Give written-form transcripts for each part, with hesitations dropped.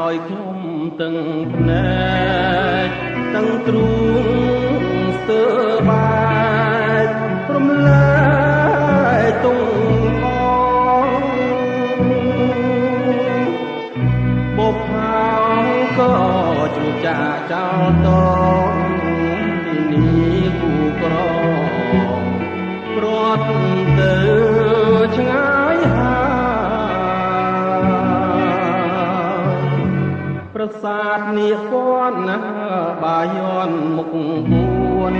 ឲ្យខ្ញុំទាំងភ្នែកទាំងទ្រូងស្ទើរបែករំលែកទុំផងបុផាក៏ជ្រុះចាកចោលតងទីនេះគូក្ររត់ទៅឆ្ងាយហើយប្រាសាទនាគព័ន្ធណាបាយ័នមុខពួន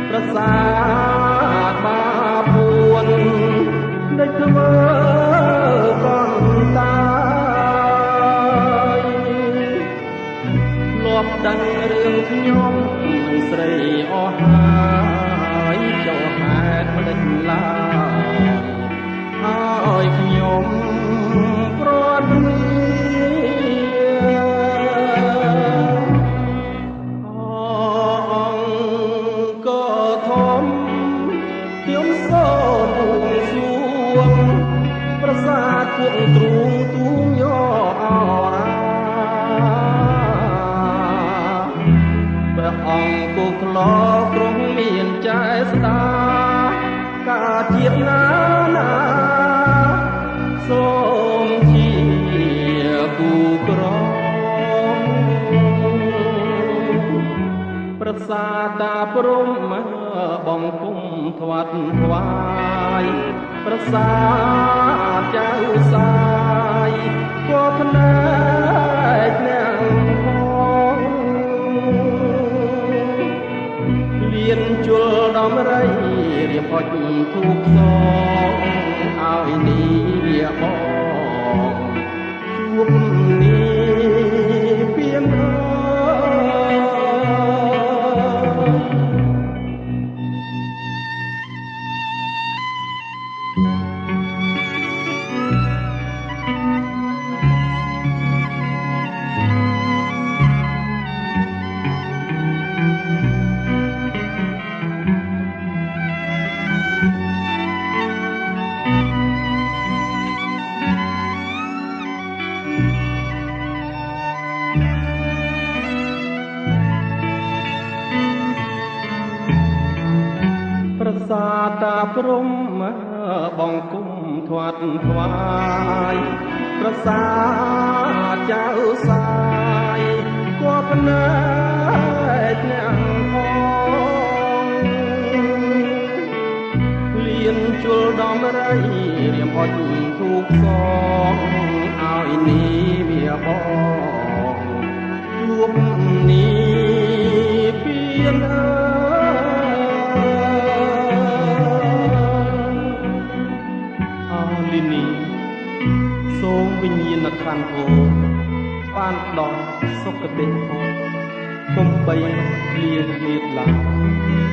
ប្រាសាទបាពួនដេចធ្វើកន្តតាយលបដឹងរឿងខ្ញុំនឹងស្រីអស់ហើយចោលហេតុមិនដេចឡើយឲ្យខ្ញុំប្រត់អង្គធំខ្ញុំសូមសួងប្រាសាទពួកទ្រូងទូងយោអរាព្រះអង្គគូក្លោគ្រងមានចែស្ដាការជាតិណាណាសូមជាគូក្រងប្រាសាទតាព្រំបងគុំធ្វាត់ធ្វាយប្រាសាទចៅសាយក៏ភ្នែកអ្នកផងលៀនជុលដំរីរៀបអុចធូបសងឲ្យនេះវាបងជួបនេះពៀនប្រាសាទតាព្រំបងគុំធ្វាត់ធ្វាយប្រាសាទចៅសាយក៏ភ្នែកអ្នកផងលៀនជុលដំរីរៀមអុចធូបសងឲ្យនេះវាបងជួបនេះពៀនសូមវិញ្ញាណក្ខន្ធអូបានដល់សុគតិភពកុំបីលៀងលៀតឡើយ